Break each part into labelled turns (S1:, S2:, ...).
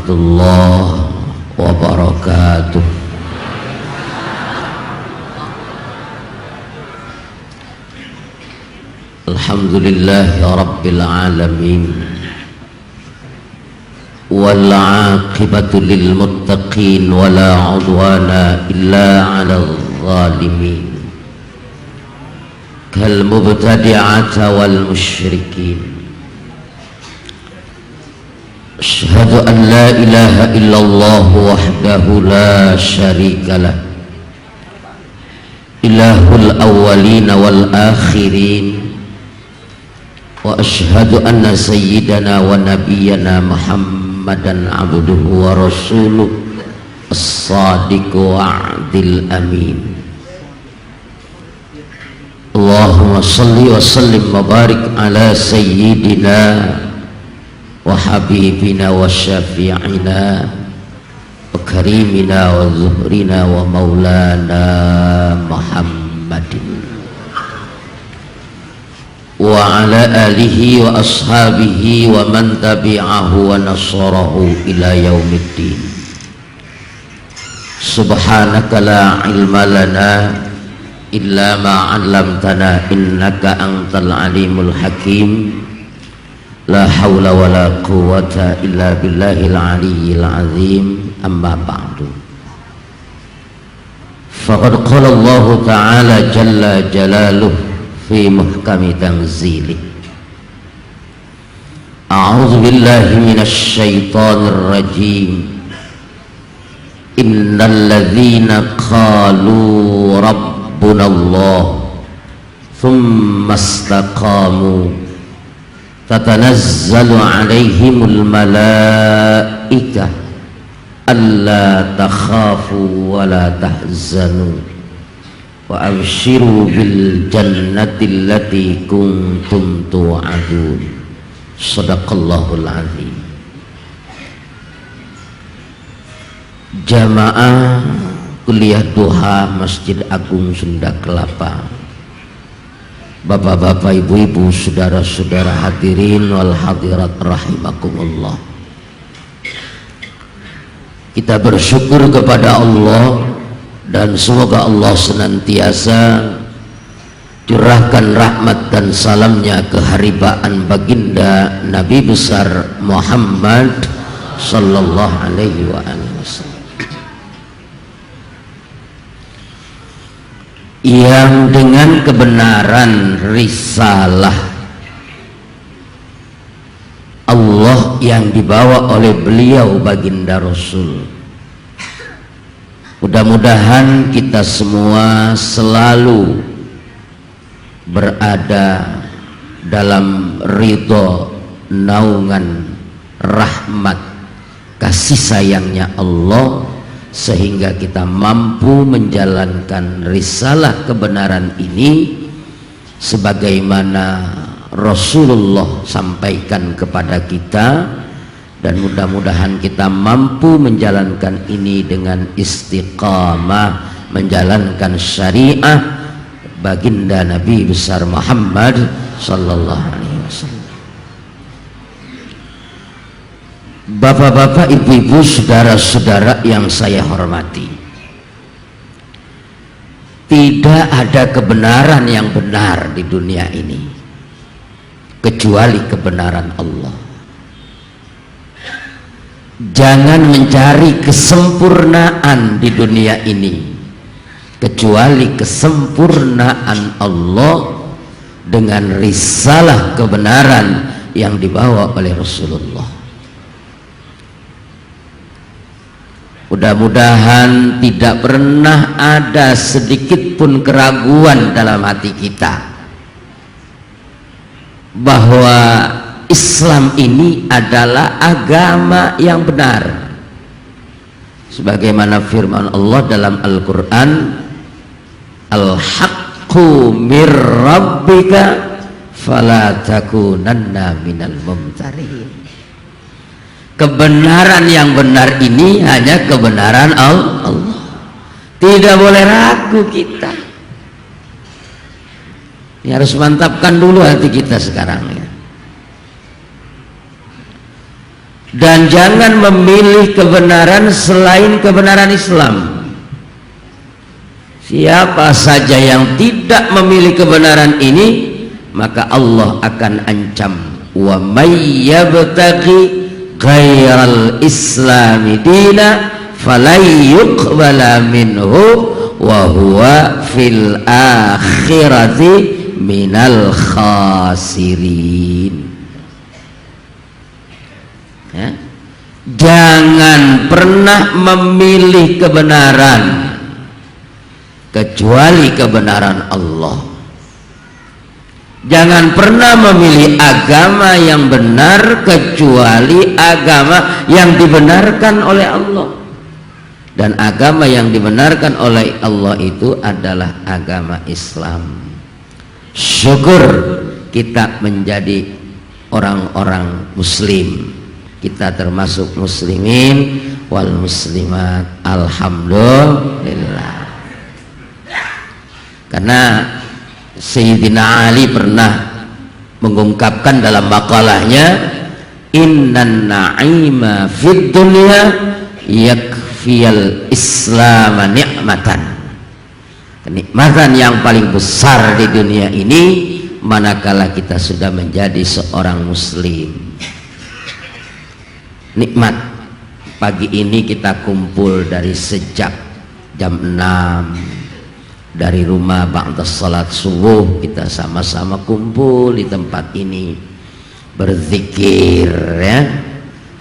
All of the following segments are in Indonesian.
S1: warahmatullahi wabarakatuh. Alhamdulillahi rabbil alamin wal aqibatu lil muttaqin wala udwana illa 'alal zalimin kal mubtadi'ata wal musyrikin. Asyhadu an la ilaha illallah wahdahu la syarikalah ilahul awwalin wal akhirin. Wa ashhadu anna sayyidana wa nabiyyana Muhammadan abduhu wa rasuluh as-sadiqu wa'dil amin. Allahumma salli wa sallim wa barik ala sayyidina wa habibina wa syafi'ina wa karimina wa zuhrina wa maulana Muhammadin wa ala alihi wa ashabihi wa man tabi'ahu wa nasarahu ila yaumiddin. Subhanaka la ilma lana illa ma 'allamtana innaka antal alimul hakim. La hawla wa la quwwata illa billahil aliyyil azim. Amma ba'du. Faqad qala Allah ta'ala jalla jalaluhu fi muhkami tanzilih. A'udzu billahi minasy syaithanir rajim. Innal ladzina qalu rabbunallah tsumma istaqamu tatanazzalu 'alaihimul malaikah alla takhafu wa la tahzanu wa abshiru bil jannati allati kuntum tu'adun. Shadaqallahul azim. Jamaah kuliah duha Masjid Agung Sunda Kelapa, bapak-bapak, ibu-ibu, saudara-saudara hadirin wal hadirat rahimakumullah. Kita bersyukur kepada Allah dan semoga Allah senantiasa curahkan rahmat dan salamnya ke haribaan baginda Nabi besar Muhammad sallallahu alaihi wasallam, yang dengan kebenaran risalah Allah yang dibawa oleh beliau baginda Rasul, mudah-mudahan kita semua selalu berada dalam ridho, naungan, rahmat, kasih sayangnya Allah, sehingga kita mampu menjalankan risalah kebenaran ini sebagaimana Rasulullah sampaikan kepada kita. Dan mudah-mudahan kita mampu menjalankan ini dengan istiqamah, menjalankan syariah baginda Nabi besar Muhammad sallallahu alaihi wasallam. Bapak-bapak, ibu-ibu, saudara-saudara yang saya hormati, tidak ada kebenaran yang benar di dunia ini kecuali kebenaran Allah. Jangan mencari kesempurnaan di dunia ini kecuali kesempurnaan Allah dengan risalah kebenaran yang dibawa oleh Rasulullah. Mudah-mudahan tidak pernah ada sedikit pun keraguan dalam hati kita bahwa Islam ini adalah agama yang benar, sebagaimana firman Allah dalam Al-Quran, al-haqqu mir rabbika fala takunanna minal mumtarin. Kebenaran yang benar ini hanya kebenaran Allah, tidak boleh ragu kita. Ini harus mantapkan dulu hati kita sekarang ya. dan jangan memilih kebenaran selain kebenaran Islam. Siapa saja yang tidak memilih kebenaran ini, maka Allah akan ancam, wa may yabtaghi ghairal islami dina falay yuqbala minhu wa huwa fil akhirati minal khasirin. Ya. Jangan pernah memilih kebenaran kecuali kebenaran Allah. Jangan pernah memilih agama yang benar kecuali agama yang dibenarkan oleh Allah. Dan agama yang dibenarkan oleh Allah itu adalah agama Islam. Syukur kita menjadi orang-orang muslim. Kita termasuk muslimin wal muslimat, alhamdulillah. Karena Sayyidina Ali pernah mengungkapkan dalam makalahnya, innan na'ima fid dunya yakfiyal islam ni'matan. Kenikmatan yang paling besar di dunia ini manakala kita sudah menjadi seorang muslim. Nikmat pagi ini kita kumpul dari sejak jam 6 dari rumah ba'da salat subuh, kita sama-sama kumpul di tempat ini berzikir, ya,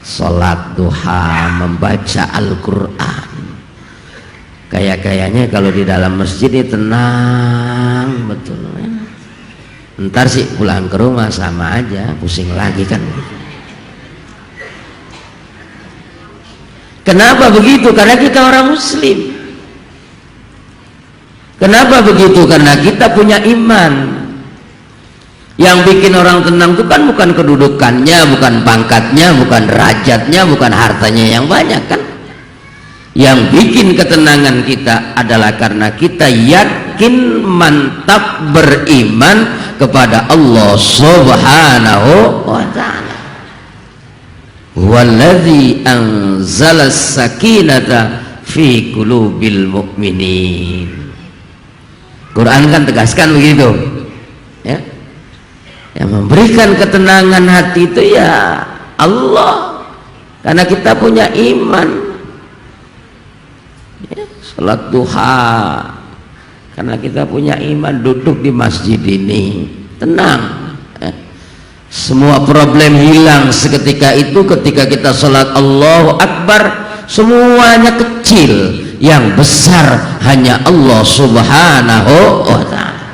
S1: salat duha, membaca Al-Quran. Kayaknya kalau di dalam masjid ini tenang betul, ya. Ntar sih pulang ke rumah sama aja, pusing lagi kan. Kenapa begitu? Karena kita orang muslim. Kenapa begitu? Karena kita punya iman. Yang bikin orang tenang itu kan bukan kedudukannya, bukan pangkatnya, bukan derajatnya, bukan hartanya yang banyak kan. Yang bikin ketenangan kita adalah karena kita yakin mantap beriman kepada Allah Subhanahu wa ta'ala. Walladzi anzala sakinata fi qulubil mu'minin. Quran kan tegaskan begitu, ya. Yang memberikan ketenangan hati itu ya Allah, karena kita punya iman, ya. Salat duha karena kita punya iman, duduk di masjid ini tenang. Semua problem hilang seketika itu ketika kita sholat Allahu Akbar. Semuanya kecil, yang besar hanya Allah Subhanahu wa ta'ala.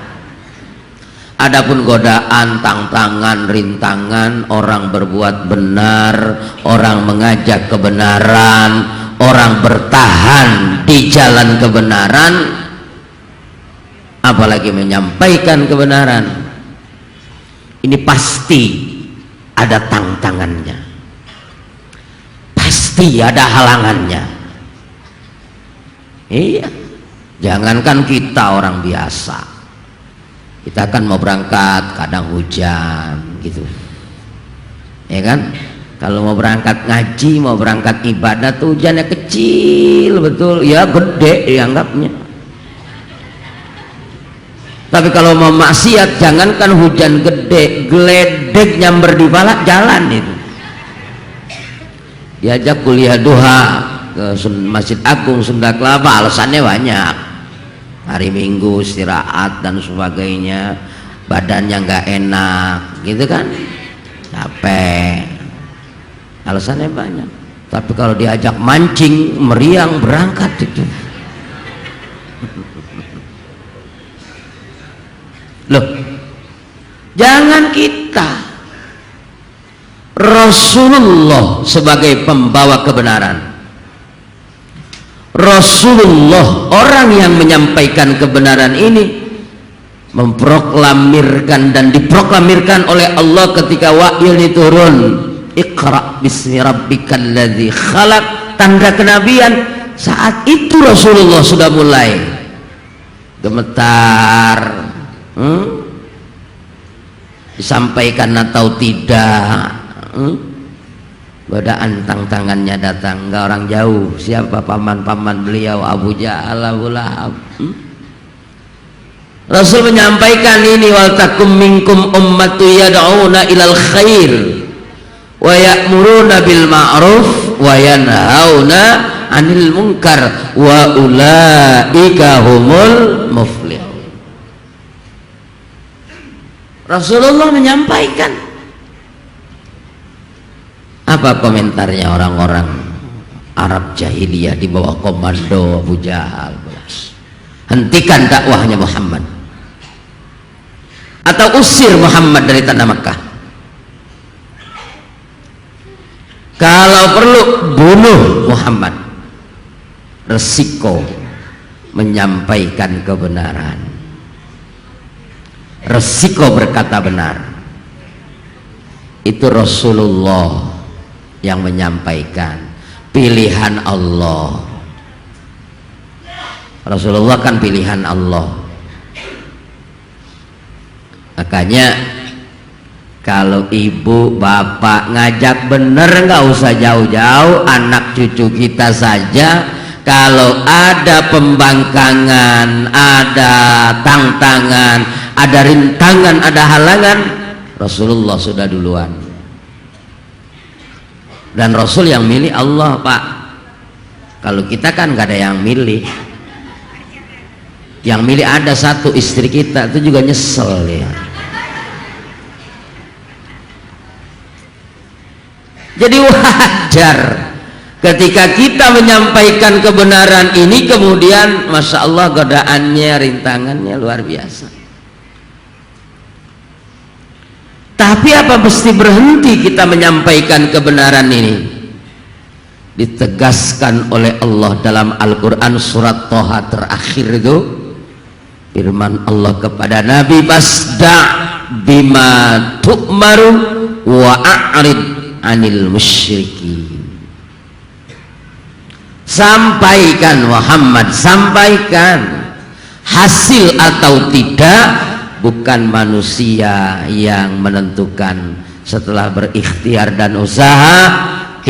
S1: Adapun godaan, tantangan, rintangan, orang berbuat benar, orang mengajak kebenaran, orang bertahan di jalan kebenaran, apalagi menyampaikan kebenaran, ini pasti ada tantangannya, pasti ada halangannya. Iya, jangankan kita orang biasa, kita kan mau berangkat kadang hujan gitu, ya kan. Kalau mau berangkat ngaji, mau berangkat ibadah tuh hujannya kecil betul, ya gede dianggapnya. Tapi kalau mau maksiat, jangankan hujan gede, geledek nyamber di pala jalan itu. Diajak kuliah duha ke Masjid Agung Sunda Kelapa, alasannya banyak. Hari Minggu istirahat dan sebagainya, badannya nggak enak, gitu kan? Capek. Alasannya banyak. Tapi kalau diajak mancing, meriang berangkat itu. Loh, jangan kita, Rasulullah sebagai pembawa kebenaran, Rasulullah orang yang menyampaikan kebenaran ini, memproklamirkan dan diproklamirkan oleh Allah ketika wahyu ini turun, Iqra bismi rabbikal ladzi khalaq, tanda kenabian. Saat itu Rasulullah sudah mulai gemetar, disampaikan atau tidak, godaan tantangannya datang, enggak orang jauh. Siapa? Paman-paman beliau, Abu Jahal, Abu Lahab. Rasul menyampaikan ini, wal takum minkum ummatu yad'una ilal khair wa ya'muruna bil ma'ruf wa yanhauna 'anil munkar wa ulaika humul muflihun. Rasulullah menyampaikan. Apa komentarnya orang-orang Arab jahiliyah di bawah komando Abu Jahal? Hentikan dakwahnya Muhammad, atau usir Muhammad dari tanah Makkah. Kalau perlu bunuh Muhammad. Resiko menyampaikan kebenaran, resiko berkata benar, itu Rasulullah yang menyampaikan. Pilihan Allah. Rasulullah kan pilihan Allah. Makanya kalau ibu bapak ngajak bener, nggak usah jauh-jauh, anak cucu kita saja. Kalau ada pembangkangan, ada tantangan, ada rintangan, ada halangan, Rasulullah sudah duluan. Dan Rasul yang milih Allah, Pak. Kalau kita kan nggak ada yang milih. Yang milih ada satu, istri kita, itu juga nyesel ya. Jadi wajar ketika kita menyampaikan kebenaran ini, kemudian Masya Allah godaannya, rintangannya luar biasa. Tapi apa mesti berhenti kita menyampaikan kebenaran ini? Ditegaskan oleh Allah dalam Al-Quran surat Toha terakhir itu, firman Allah kepada Nabi, "Fasda' bima tu'maru wa a'rid 'anil musyrikin." Sampaikan Muhammad, sampaikan. Hasil atau tidak bukan manusia yang menentukan. Setelah berikhtiar dan usaha,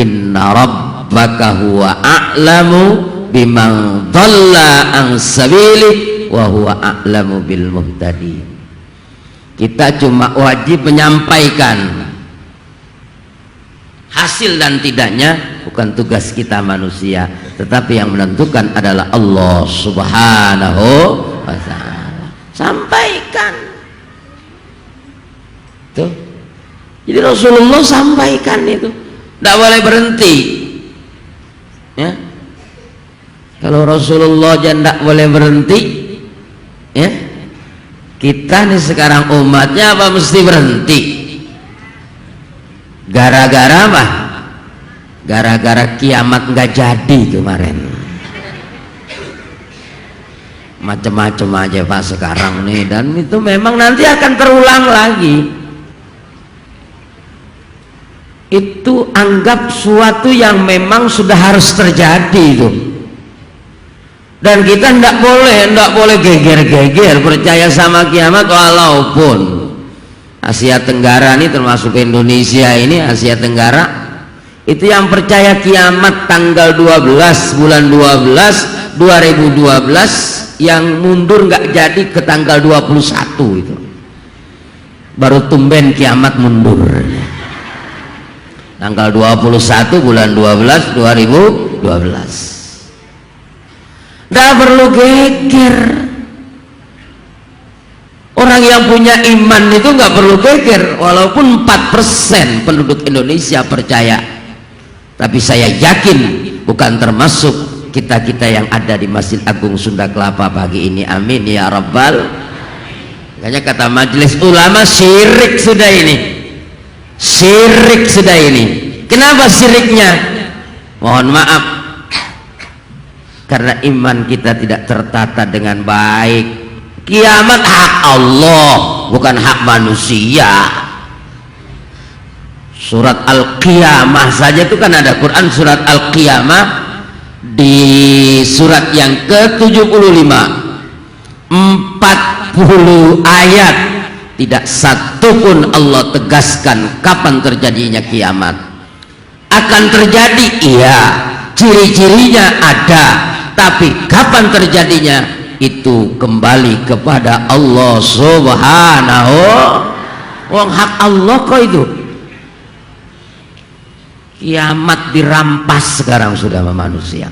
S1: inna rabbaka huwa a'lamu biman dhalla an sabilihi wa huwa a'lamu bil muhtadin. Kita cuma wajib menyampaikan. Hasil dan tidaknya bukan tugas kita manusia, tetapi yang menentukan adalah Allah Subhanahu wa ta'ala. Sampaikan tuh. Jadi Rasulullah sampaikan itu, tidak boleh berhenti ya. Kalau Rasulullah jangan tidak boleh berhenti ya, kita nih sekarang umatnya apa mesti berhenti? Gara-gara apa? Gara-gara kiamat nggak jadi kemarin. Macam-macam aja Pak sekarang nih, dan itu memang nanti akan terulang lagi. Itu anggap suatu yang memang sudah harus terjadi itu. Dan kita tidak boleh geger-geger percaya sama kiamat, walaupun Asia Tenggara ini termasuk Indonesia ini, Asia Tenggara itu yang percaya kiamat tanggal 12 bulan 12 2012, yang mundur nggak jadi ke tanggal 21 itu baru tumben kiamat mundur. Tanggal 21 bulan 12 2012. Nggak perlu geger. Orang yang punya iman itu nggak perlu geger, walaupun 4% penduduk Indonesia percaya. Tapi saya yakin bukan termasuk kita-kita yang ada di Masjid Agung Sunda Kelapa pagi ini. Amin ya Rabbal. Makanya kata majelis ulama, syirik sudah ini. Syirik sudah ini. Kenapa syiriknya? Mohon maaf, karena iman kita tidak tertata dengan baik. Kiamat hak Allah, bukan hak manusia. Surat Al-Qiyamah saja itu kan ada Quran surat Al-Qiyamah, di surat yang ke-75, 40 ayat, tidak satu pun Allah tegaskan kapan terjadinya kiamat. Akan terjadi, iya, ciri-cirinya ada, tapi kapan terjadinya itu kembali kepada Allah Subhanahu. Wong hak Allah kok itu. Kiamat dirampas sekarang sudah sama manusia.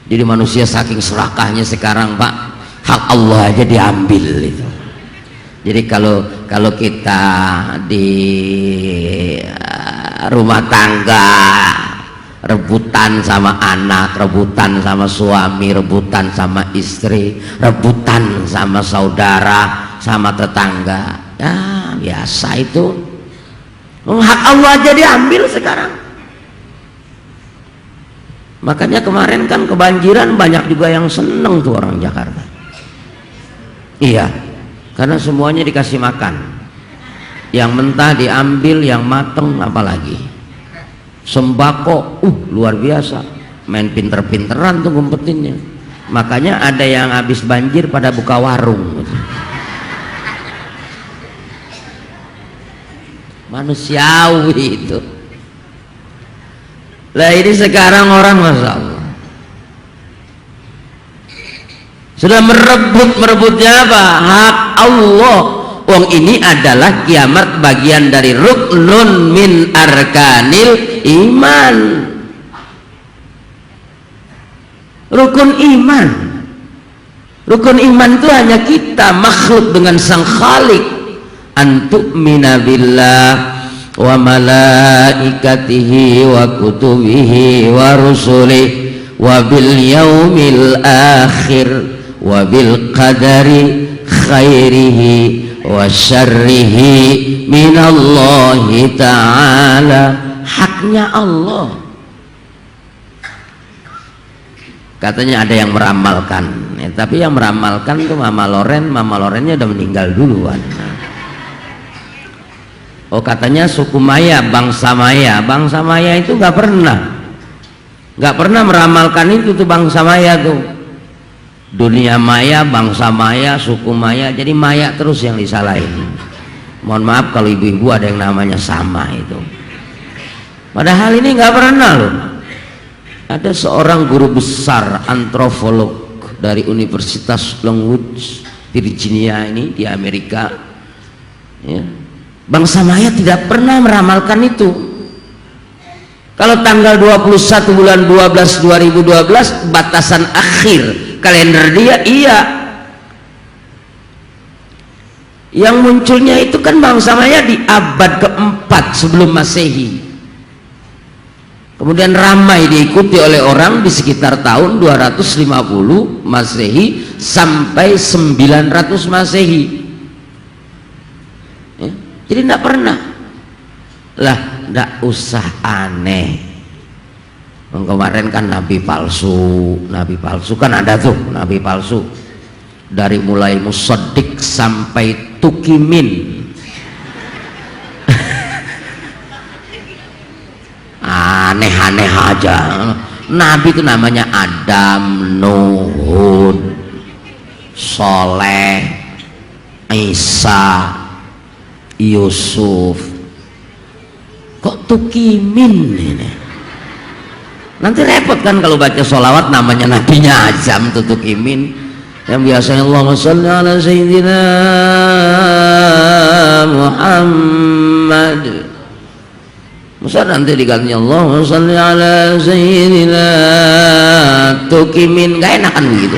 S1: Jadi manusia saking serakahnya sekarang, Pak, hak Allah aja diambil itu. Jadi kalau kita di rumah tangga rebutan sama anak, rebutan sama suami, rebutan sama istri, rebutan sama saudara, sama tetangga, ya biasa itu. Hak Allah aja diambil sekarang. Makanya kemarin kan kebanjiran, banyak juga yang seneng tuh orang Jakarta. Iya, karena semuanya dikasih makan. Yang mentah diambil, yang mateng apalagi. Sembako, luar biasa. Main pinter-pinteran tuh ngumpetinnya. Makanya ada yang habis banjir pada buka warung. Manusiawi itu. Lah ini sekarang orang, Masya Allah, sudah merebutnya apa? Hak Allah. Wong ini adalah kiamat bagian dari ruknun min arkanil iman. Rukun iman. Rukun iman itu hanya kita makhluk dengan sang Khalik. Antu'mina billah wa malaikatihi wa kutubihi wa rusulihi wa bil yaumil akhir wa bil qadari khairihi wa syarrihi minallahi ta'ala. Haknya Allah. Katanya ada yang meramalkan, tapi yang meramalkan tuh Mama Lorennya udah meninggal duluan. Oh, katanya suku Maya, bangsa Maya itu nggak pernah meramalkan itu tuh bangsa Maya tuh. Dunia Maya, bangsa Maya, suku Maya, jadi Maya terus yang disalahin. Mohon maaf kalau ibu-ibu ada yang namanya sama itu. Padahal ini nggak pernah loh. Ada seorang guru besar antropolog dari Universitas Longwood, Virginia ini di Amerika, ya. Bangsa Maya tidak pernah meramalkan itu. Kalau tanggal 21 bulan 12 2012 batasan akhir kalender dia, iya. Yang munculnya itu kan bangsa Maya di abad keempat sebelum Masehi. Kemudian ramai diikuti oleh orang di sekitar tahun 250 Masehi sampai 900 Masehi. Jadi tidak pernah lah, tidak usah aneh. Kemarin kan nabi palsu kan ada tuh, nabi palsu dari mulai Musaddiq sampai Tukimin. Aneh-aneh aja. Nabi itu namanya Adam, Nuh, Hud, Soleh, Isa, Yusuf. Kok Tukimin ini? Nanti repot kan kalau baca sholawat namanya nabinya Azam tuh Tukimin. Yang biasanya Allahumma sholli ala sayyidina Muhammad. Masa nanti diganti Allahumma sholli ala sayyidina Tukimin, gak enakan begitu.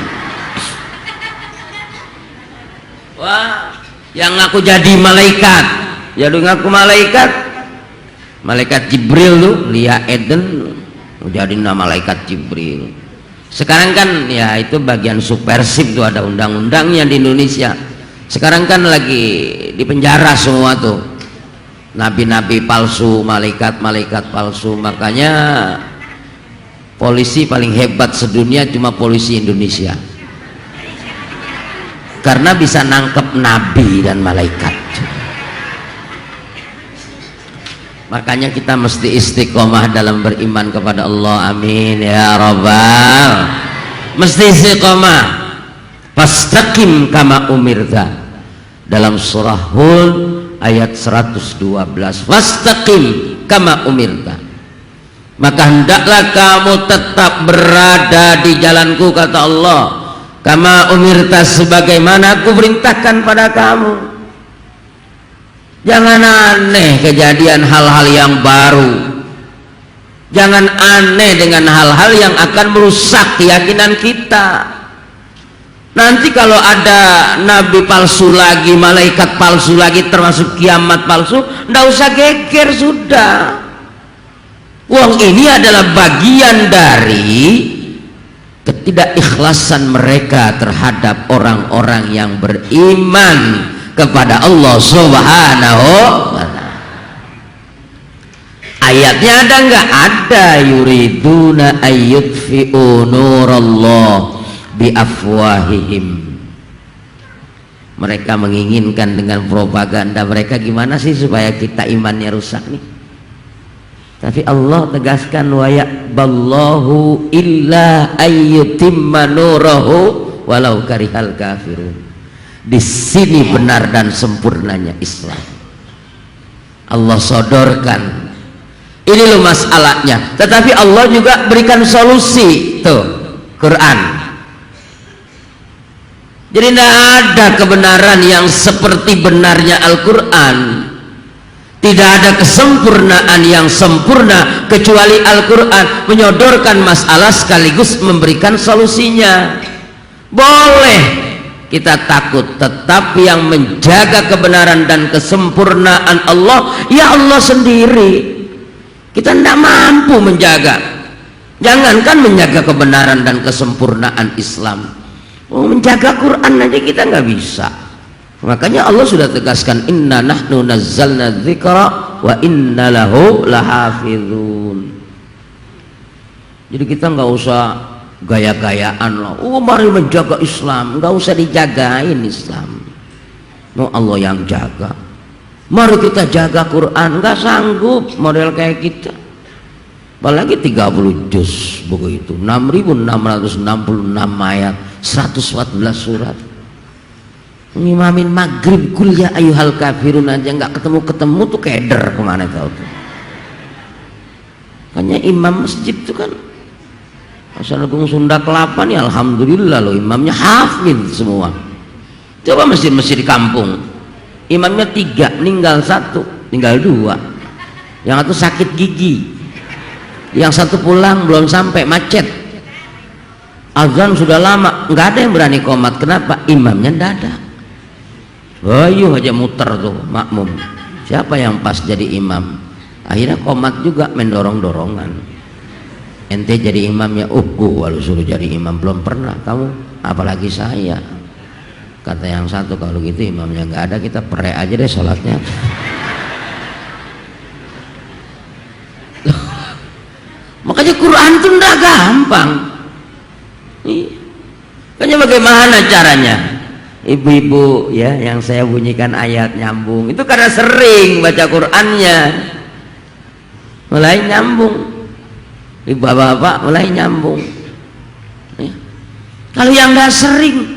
S1: Wah, yang ngaku jadi malaikat, malaikat Jibril tuh, Lia Eden jadi nama malaikat Jibril. Sekarang kan ya itu bagian subversif tuh, ada undang-undangnya di Indonesia. Sekarang kan lagi di penjara semua tuh nabi-nabi palsu, malaikat-malaikat palsu. Makanya polisi paling hebat sedunia cuma polisi Indonesia, karena bisa nangkep nabi dan malaikat. Makanya kita mesti istiqomah dalam beriman kepada Allah. Amin ya rabbal. Mesti istiqomah. Fastaqim kama umirta. Dalam surah Hud ayat 112. Fastaqim kama umirta. maka hendaklah kamu tetap berada di jalanku, kata Allah, kama umirta, sebagaimana aku perintahkan pada kamu. Jangan aneh kejadian hal-hal yang baru, jangan aneh dengan hal-hal yang akan merusak keyakinan kita. Nanti kalau ada nabi palsu lagi, malaikat palsu lagi, termasuk kiamat palsu, ndak usah geger sudah. Wong ini adalah bagian dari ketidakikhlasan mereka terhadap orang-orang yang beriman kepada Allah Subhanahu wa ta'ala. Ayatnya ada enggak? Ada. Yuriduna ayyutfi'u nurallah biafwahihim. Mereka menginginkan dengan propaganda mereka gimana sih supaya kita imannya rusak nih. Tapi Allah tegaskan wa ya'ballahu illa ayyutimma nurahu walau karihal kafirun. Di sini benar dan sempurnanya Islam. Allah sodorkan. Ini loh masalahnya. Tetapi Allah juga berikan solusi. Tuh, Quran. Jadi tidak ada kebenaran yang seperti benarnya Al-Quran. Tidak ada kesempurnaan yang sempurna kecuali Al-Quran menyodorkan masalah sekaligus memberikan solusinya. Boleh kita takut, tetapi yang menjaga kebenaran dan kesempurnaan Allah ya Allah sendiri. Kita tidak mampu menjaga, jangankan menjaga kebenaran dan kesempurnaan Islam, menjaga Quran aja kita nggak bisa. Makanya Allah sudah tegaskan, inna nahnu nazzalna dzikra wa inna lahu lahafizun. Jadi kita nggak usah gaya-gayaan lah, oh mari menjaga Islam, nggak usah dijagain Islam, mau Allah yang jaga. Mari kita jaga Quran, nggak sanggup model kayak kita, apalagi 30 juz buku itu, 6.666 ayat, 114 surat. Ngimamin maghrib kuliah ayyuhal kafirun aja nggak ketemu tuh keder kemana tahu tuh. Hanya imam masjid tuh kan Asal Agung Sunda Kelapa nih, alhamdulillah loh, imamnya hafid semua. Coba masjid-masjid di kampung, imamnya 3, meninggal 1, tinggal 2. Yang satu sakit gigi, yang satu pulang belum sampai macet, azan sudah lama, nggak ada yang berani qomat. Kenapa? Imamnya nggak ada. Ayo aja muter tuh makmum, siapa yang pas jadi imam? Akhirnya qomat juga, mendorong-dorongan. Ente jadi imamnya, walau suruh jadi imam belum pernah kamu, apalagi saya. Kata yang satu, kalau gitu imamnya nggak ada, kita perek aja deh sholatnya. Makanya Quran itu nggak gampang. Makanya bagaimana caranya? Ibu-ibu ya, yang saya bunyikan ayat nyambung itu karena sering baca Qurannya, mulai nyambung. Bapak-bapak mulai nyambung ya. Kalau yang nggak sering,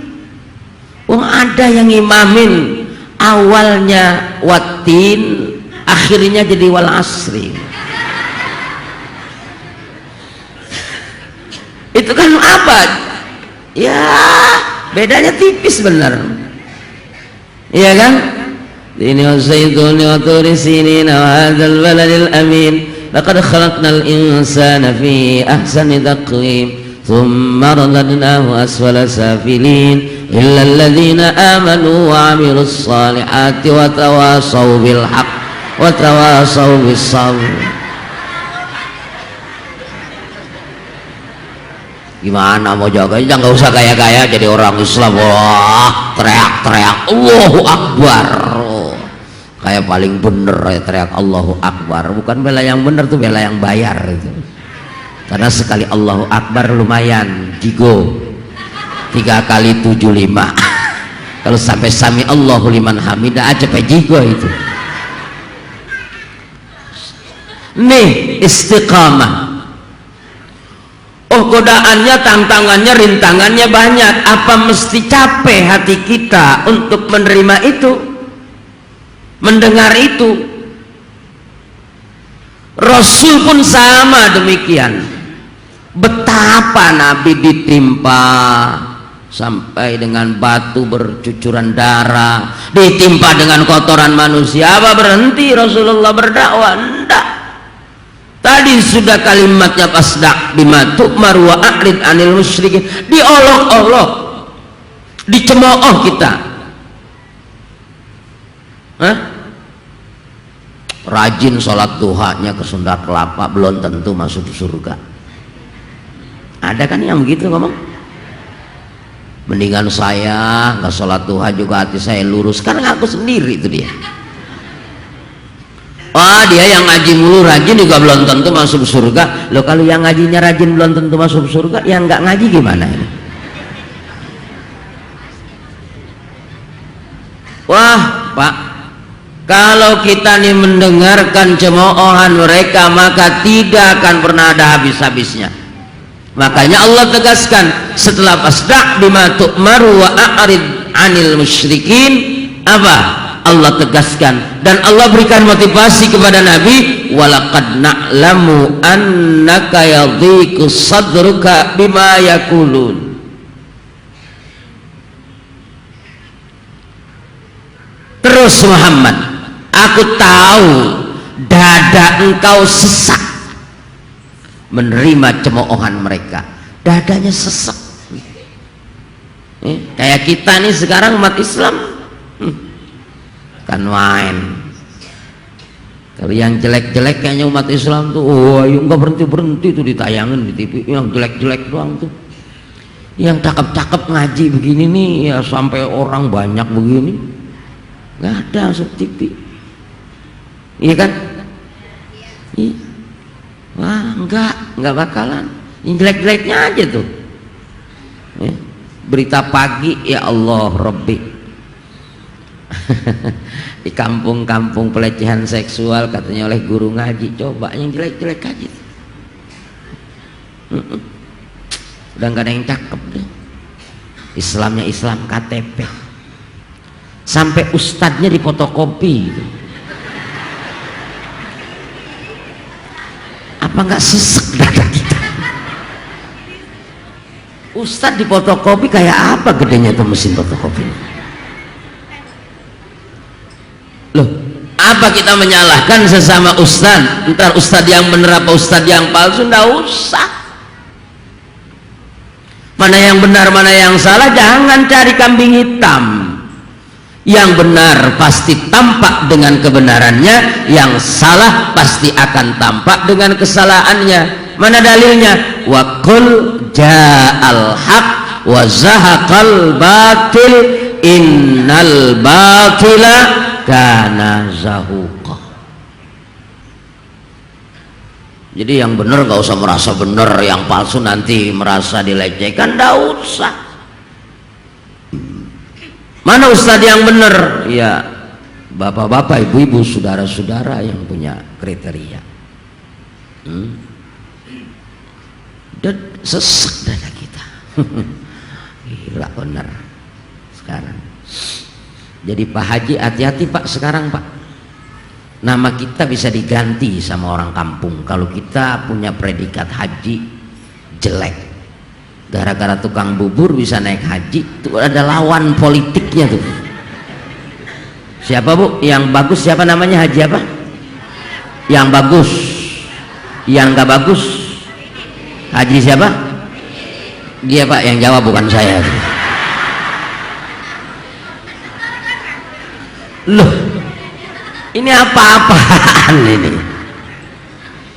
S1: ada yang imamin awalnya watin, akhirnya jadi wal asri. Itu kan apa ya, bedanya tipis bener, iya kan? Ini zaitun wa turi sinin wa hadzal baladil amin. Laqad khalaqnal insana fi ahsani taqwim thumma radadnahu asfala safilin illa alladhina amanu wa 'amilus salihati wa tawasaw bil haqq wa tawasaw bis sabr. Gimana mau jaga? Jangan, nggak usah gaya-gaya jadi orang Islam, wah teriak-teriak Allahu Akbar, kayak paling bener ya teriak Allahu Akbar. Bukan bela yang bener tuh, bela yang bayar itu. Karena sekali Allahu Akbar lumayan jigo, 3 kali 75. Kalau sampai sami Allahu liman hamidah aja jigo itu. Nih istiqamah. Godaannya, tantangannya, rintangannya banyak. Apa mesti capek hati kita untuk menerima itu, mendengar itu? Rasul pun sama demikian. Betapa Nabi ditimpa sampai dengan batu bercucuran darah, ditimpa dengan kotoran manusia. Apa berhenti Rasulullah berdakwah? Enggak. Tadi sudah kalimatnya fasda' bima tu'mar wa a'rid 'anil musyrikin. Diolok-olok, dicemooh kita. Hah? Rajin sholat duhanya ke Sunda Kelapa belum tentu masuk surga. Ada kan yang begitu ngomong? Mendingan saya nggak sholat duha juga hati saya lurus, karena aku sendiri itu dia. Wah, dia yang ngaji mulu rajin juga belum tentu masuk surga. Loh, kalau yang ngajinya rajin belum tentu masuk surga, yang nggak ngaji gimana ini? Wah Pak, kalau kita nih mendengarkan cemoohan mereka, maka tidak akan pernah ada habis-habisnya. Makanya Allah tegaskan setelah fasda' bima tu'mar wa a'rid 'anil musyrikin, apa? Allah tegaskan dan Allah berikan motivasi kepada Nabi, walaqad na'lamu annaka yadhiqu sadruka bima yaqulun. Terus Muhammad, aku tahu dada engkau sesak menerima cemoohan mereka. Dadanya sesak. Kayak kita nih sekarang umat Islam kan main. Kalau yang jelek-jelek kayaknya umat Islam tuh, oh ayo nggak berhenti tuh ditayangin di TV. Yang jelek-jelek doang tuh. Yang cakep-cakep ngaji begini nih ya sampai orang banyak begini nggak ada masuk TV. Iya kan? Iya. Wah, enggak bakalan. Yang jelek-jeleknya aja tuh. Berita pagi, ya Allah Rabbi. Di kampung-kampung pelecehan seksual katanya oleh guru ngaji. Coba yang jelek-jelek aja tuh. Udah nggak ada yang cakep deh. Islamnya Islam KTP. Sampai ustadznya difotokopi gitu. Apa nggak sesek dada kita? Ustadz di fotokopi kayak apa gedenya tuh mesin fotokopi? Loh, apa kita menyalahkan sesama ustadz? Entar ustadz yang benar apa ustadz yang palsu? Nggak usah. Mana yang benar mana yang salah, jangan cari kambing hitam. Yang benar pasti tampak dengan kebenarannya, yang salah pasti akan tampak dengan kesalahannya. Mana dalilnya? Wa qul ja'al haq wa zahaqal batil innal batila kana zahuqa. Jadi yang benar gak usah merasa benar, yang palsu nanti merasa dilecehkan, gak usah. Mana ustadz yang benar? Ya bapak-bapak, ibu-ibu, saudara-saudara yang punya kriteria. Dan sesek dada kita. Gila benar sekarang. Jadi Pak Haji hati-hati Pak sekarang Pak. Nama kita bisa diganti sama orang kampung kalau kita punya predikat haji jelek. Gara-gara tukang bubur bisa naik haji, itu ada lawan politiknya tuh. Siapa Bu? Yang bagus siapa namanya? Haji apa? Yang bagus. Yang nggak bagus haji siapa? Dia Pak yang jawab, bukan saya. Loh, ini apa-apaan ini?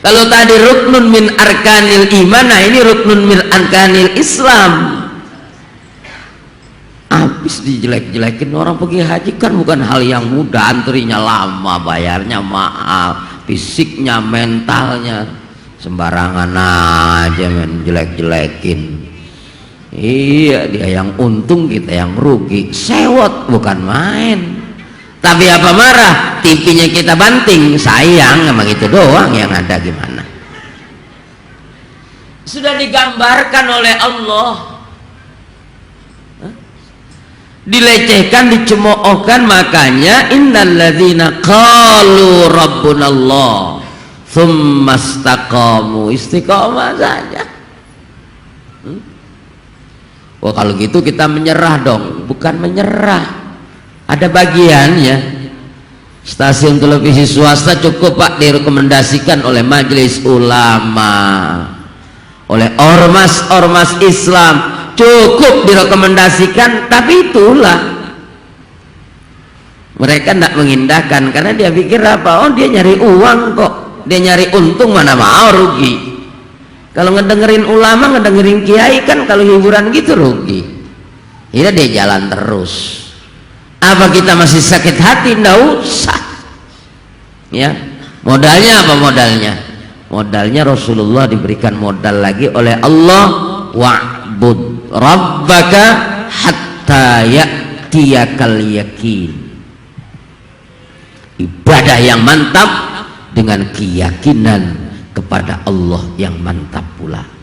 S1: Kalau tadi ruknun min arkanil iman, nah ini ruknun min arkanil Islam. Habis dijelek-jelekin orang pergi haji kan bukan hal yang mudah, antrinya lama, bayarnya mahal, fisiknya, mentalnya, sembarangan aja men jelek-jelekin. Iya, dia yang untung kita yang rugi, sewot bukan main. Tapi apa marah, TV-nya kita banting, sayang emang itu doang yang ada, gimana? Sudah digambarkan oleh Allah, dilecehkan, dicemoohkan. Makanya innalladzina qalu rabbunallah Tsumastaqamu, istiqomah saja. Wah, kalau gitu kita menyerah dong. Bukan menyerah, ada bagiannya. Stasiun televisi swasta cukup Pak direkomendasikan oleh majelis ulama, oleh ormas-ormas Islam, cukup direkomendasikan. Tapi itulah, mereka tidak mengindahkan karena dia pikir apa? Oh, dia nyari uang kok, dia nyari untung, mana mau rugi. Kalau ngedengerin ulama, ngedengerin kiai kan kalau hiburan gitu rugi. Ya dia jalan terus. Apa kita masih sakit hati? Nggak usah. Ya, modalnya apa modalnya? Modalnya Rasulullah diberikan modal lagi oleh Allah. Wa'bud rabbaka hatta ya'tiyakal yakin. Ibadah yang mantap dengan keyakinan kepada Allah yang mantap pula.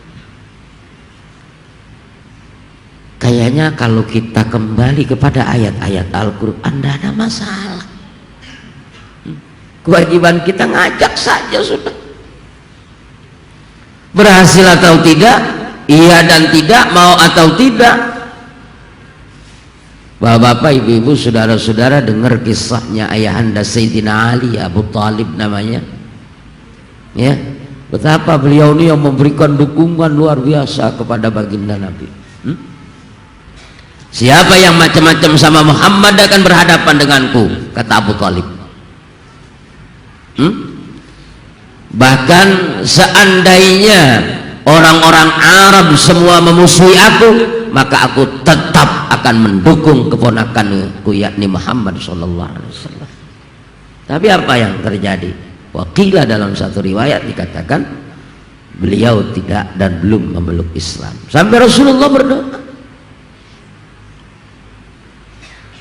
S1: Kayaknya kalau kita kembali kepada ayat-ayat Al-Quran tidak ada masalah. Kewajiban kita ngajak saja sudah. Berhasil atau tidak, iya dan tidak, mau atau tidak. Bapak-bapak, ibu-ibu, saudara-saudara, dengar kisahnya ayahanda Sayyidina Ali, Abu Talib namanya. Ya, betapa beliau ini yang memberikan dukungan luar biasa kepada baginda Nabi. Siapa yang macam-macam sama Muhammad akan berhadapan denganku, kata Abu Talib. Bahkan seandainya orang-orang Arab semua memusuhi aku, maka aku tetap akan mendukung keponakanku, yakni Muhammad SAW. Tapi apa yang terjadi? Waqilah, dalam satu riwayat dikatakan beliau tidak dan belum memeluk Islam sampai Rasulullah berdoa.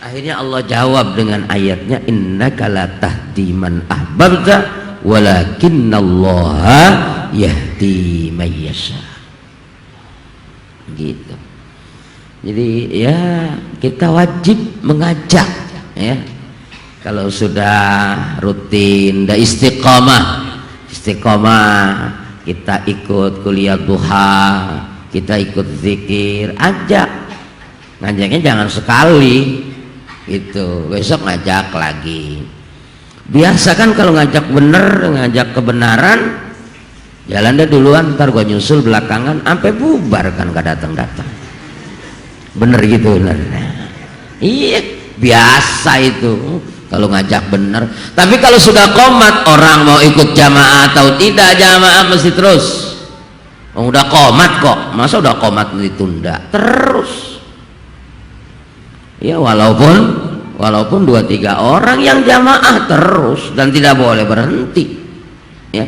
S1: Akhirnya Allah jawab dengan ayatnya, innaka la tahdi man ahbabta walakinallaha yahdi man yasha. Gitu. Jadi ya kita wajib mengajak ya. Kalau sudah rutin dan istiqomah kita ikut kuliah duha, kita ikut zikir, ajak. Ngajaknya jangan sekali gitu, besok ngajak lagi. Biasakan kalau ngajak bener, ngajak kebenaran, jalan deh duluan, ntar gua nyusul belakangan, sampai bubar kan gak datang-datang. Bener gitu, bener. Iya, biasa itu kalau ngajak bener. Tapi kalau sudah qomat, orang mau ikut jamaah atau tidak jamaah mesti terus. Udah qomat kok, masa udah qomat ditunda terus. Ya walaupun 2-3 orang yang jamaah terus dan tidak boleh berhenti. Ya,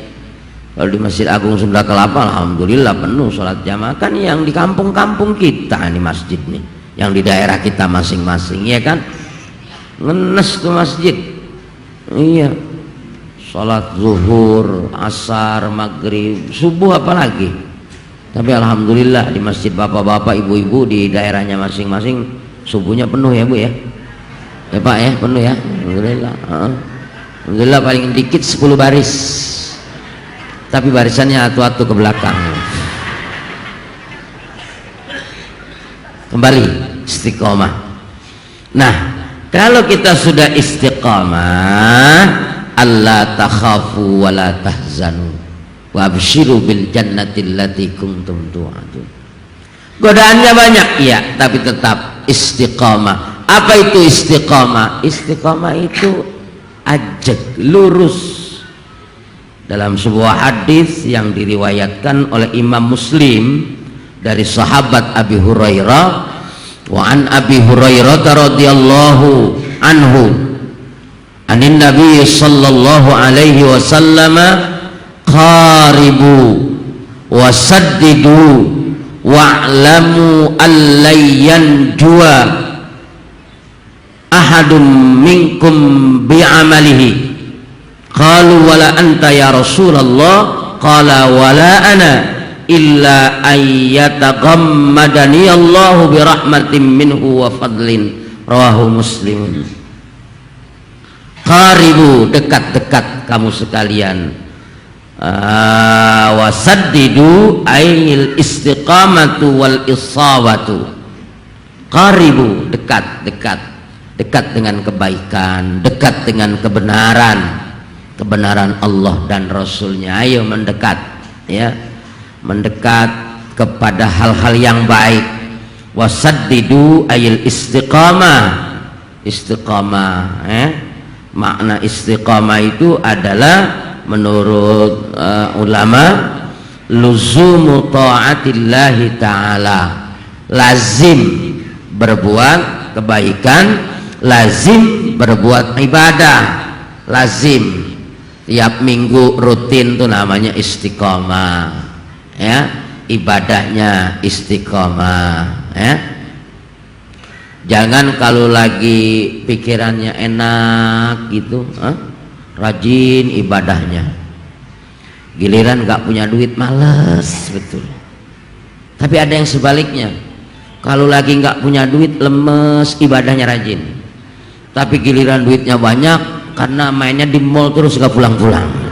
S1: kalau di Masjid Agung Sunda Kelapa, alhamdulillah penuh sholat jamaah. Kan yang di kampung-kampung kita nih masjid nih, yang di daerah kita masing-masing, ya kan, ngenes ke masjid. Iya, sholat zuhur, asar, maghrib, subuh apalagi. Tapi alhamdulillah di masjid bapak-bapak, ibu-ibu di daerahnya masing-masing subuhnya penuh ya Bu ya. Ya Pak ya, penuh ya. Alhamdulillah. Alhamdulillah paling dikit 10 baris. Tapi barisannya atu-atu ke belakang. Kembali istiqomah. Nah, kalau kita sudah istiqomah, alla takhafu wa la tahzanu wa abshiru bil jannati allati kuntum tu'adun. Godaannya banyak iya, tapi tetap istiqomah. Apa itu istiqomah? Istiqomah itu ajak lurus. Dalam sebuah hadis yang diriwayatkan oleh Imam Muslim dari sahabat Abi Hurairah, wa an Abi Hurairah radhiyallahu anhu anin Nabi sallallahu alaihi wasallam qaribu wasaddidu wa'lamu allayyan jua ahadun minkum bi'amalihi. Qalu wala anta ya Rasulullah, qala wala ana illa ayyataghammadani Allahu birahmatin minhu wa fadlin. Rawahu Muslim. Qaribu, dekat-dekat kamu sekalian. wasaddidu ayil istiqamatu wal isawatu. Qaribu, dekat dengan kebaikan, dekat dengan kebenaran Allah dan Rasulnya. Ayo mendekat, ya, mendekat kepada hal-hal yang baik. Wasaddidu ayil istiqamah. Makna istiqamah itu adalah menurut ulama luzumu ta'atillahi ta'ala, lazim berbuat kebaikan, lazim berbuat ibadah, lazim tiap minggu rutin tuh namanya istiqamah, ya, ibadahnya istiqamah, ya. Jangan kalau lagi pikirannya enak gitu, rajin ibadahnya, giliran nggak punya duit males betul. Tapi ada yang sebaliknya, kalau lagi nggak punya duit lemes, ibadahnya rajin, tapi giliran duitnya banyak karena mainnya di mall terus nggak pulang-pulang.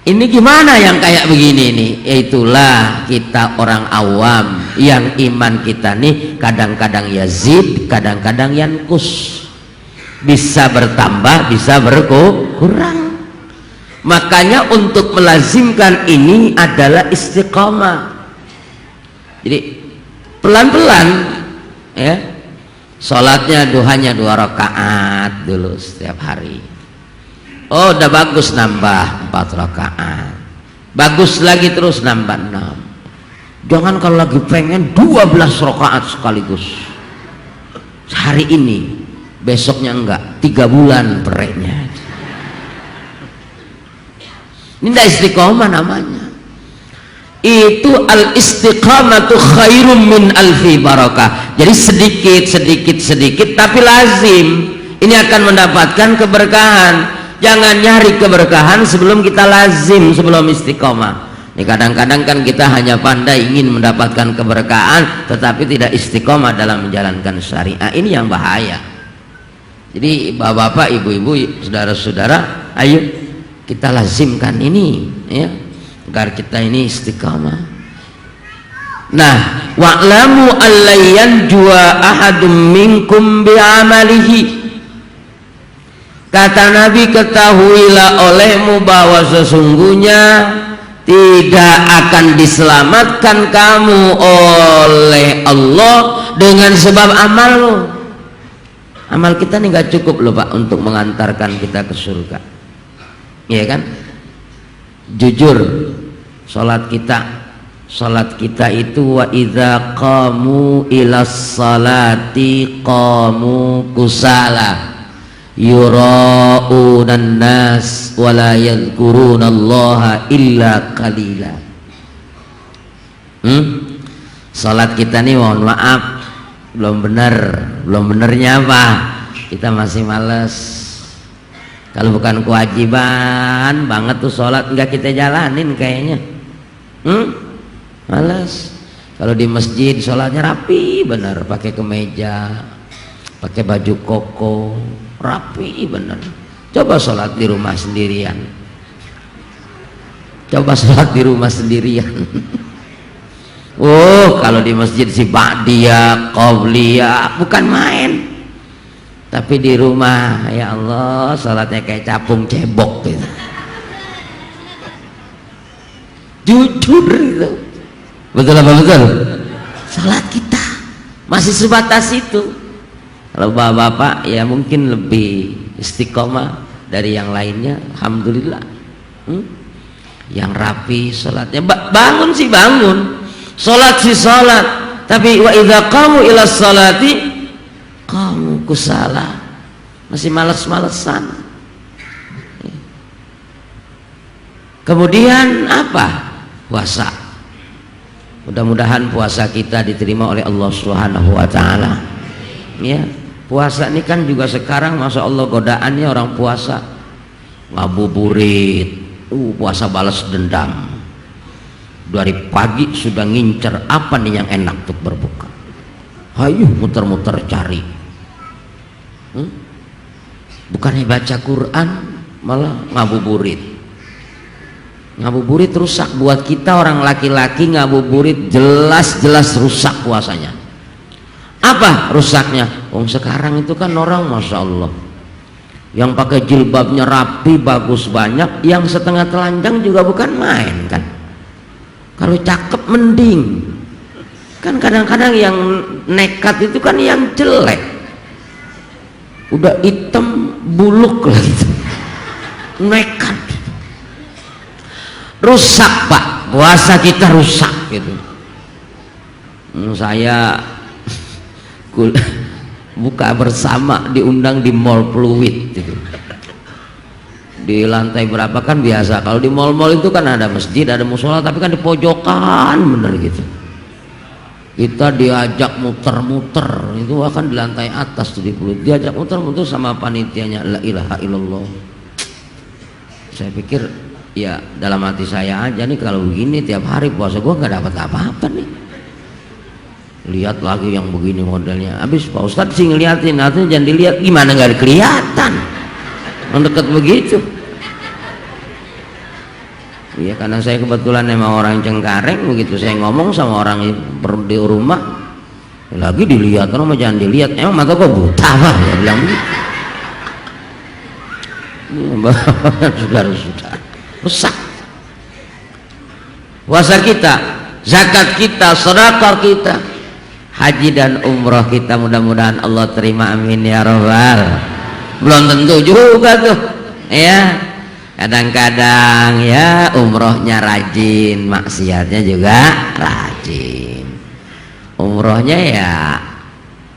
S1: Ini gimana yang kayak begini nih? Itulah kita orang awam yang iman kita nih kadang-kadang yazid, kadang-kadang yankus, bisa bertambah, bisa berkurang. Makanya untuk melazimkan ini adalah istiqamah. Jadi pelan-pelan, ya, sholatnya duhanya 2 rakaat dulu setiap hari. Oh, udah bagus nambah 4 rakaat, bagus lagi terus nambah 6. Jangan kalau lagi pengen 12 rakaat sekaligus hari ini, besoknya enggak, 3 bulan pereknya. Ini tidak istiqomah namanya. Itu al istiqamatu khairum min alfi barakah. Jadi sedikit tapi lazim, ini akan mendapatkan keberkahan. Jangan nyari keberkahan sebelum kita lazim, sebelum istiqomah. Ini kadang-kadang kan kita hanya pandai ingin mendapatkan keberkahan tetapi tidak istiqomah dalam menjalankan syariah. Ini yang bahaya. Jadi bapak-bapak, ibu-ibu, saudara-saudara, ayo kita lazimkan ini, ya, agar kita ini istiqamah. Nah, wa'lamu allayyan jua ahadum minkum bi'amalihi. Kata Nabi, ketahuilah olehmu bahwa sesungguhnya tidak akan diselamatkan kamu oleh Allah dengan sebab amalmu. Amal kita ini nggak cukup loh Pak untuk mengantarkan kita ke surga, ya kan? Jujur, sholat kita itu wa idza qamu ilas salati qamu kusala yura'unan nas wala yadhkurunallaha illa qalila. Salat kita nih mohon maaf belum benernya apa? Kita masih males. Kalau bukan kewajiban banget tuh salat enggak kita jalanin kayaknya. Males. Kalau di masjid salatnya rapi bener, pakai kemeja, pakai baju koko, rapi bener. Coba sholat di rumah sendirian, oh kalau di masjid si ba'diyah, qobliyah bukan main. Tapi di rumah ya Allah sholatnya kayak capung cebok gitu. Jujur itu betul apa betul? Sholat kita masih sebatas itu. Kalau bapak-bapak ya mungkin lebih istiqomah dari yang lainnya, alhamdulillah. Yang rapi sholatnya, bangun sih bangun, sholat sih sholat, tapi wa idza qamu ila sholati qamu kusala, masih malas-malesan. Kemudian apa? Puasa. Mudah-mudahan puasa kita diterima oleh Allah Subhanahu wa taala. Ya. Puasa ini kan juga sekarang masya Allah godaannya orang puasa ngabuburit, puasa balas dendam. Dari pagi sudah ngincer apa nih yang enak untuk berbuka. Hayu muter-muter cari. Bukannya baca Quran malah ngabuburit. Ngabuburit rusak. Buat kita orang laki-laki ngabuburit jelas-jelas rusak puasanya. Apa rusaknya? Sekarang itu kan orang Masya Allah yang pakai jilbabnya rapi bagus banyak, yang setengah telanjang juga bukan main kan. Kalau cakep mending kan, kadang-kadang yang nekat itu kan yang jelek, udah hitam buluk lah gitu, nekat. Rusak Pak, puasa kita rusak gitu. Saya buka bersama, diundang di Mall Pluit gitu. Di lantai berapa kan biasa, kalau di mall-mall itu kan ada masjid, ada musola, tapi kan di pojokan bener gitu. Kita diajak muter-muter, itu akan di lantai atas tuh di Pluit, diajak muter-muter sama panitianya. La ilaha illallah. Saya pikir ya dalam hati saya aja nih, kalau begini tiap hari puasa gua nggak dapat apa-apa nih. Lihat lagi yang begini modelnya, habis Pak Ustadz sih ngeliatin, artinya jangan dilihat, gimana nggak kelihatan mendekat begitu. Iya, karena saya kebetulan emang orang Cengkareng, begitu saya ngomong sama orang di rumah, lagi dilihat, orang jangan dilihat, emang mata kok buta Pak, ya bilang begitu. Saudara-saudara, rusak puasa kita, zakat kita, sedekah kita, haji dan umroh kita, mudah-mudahan Allah terima, amin ya robbal. Belum tentu juga tuh ya, kadang-kadang ya umrohnya rajin, maksiatnya juga rajin. Umrohnya ya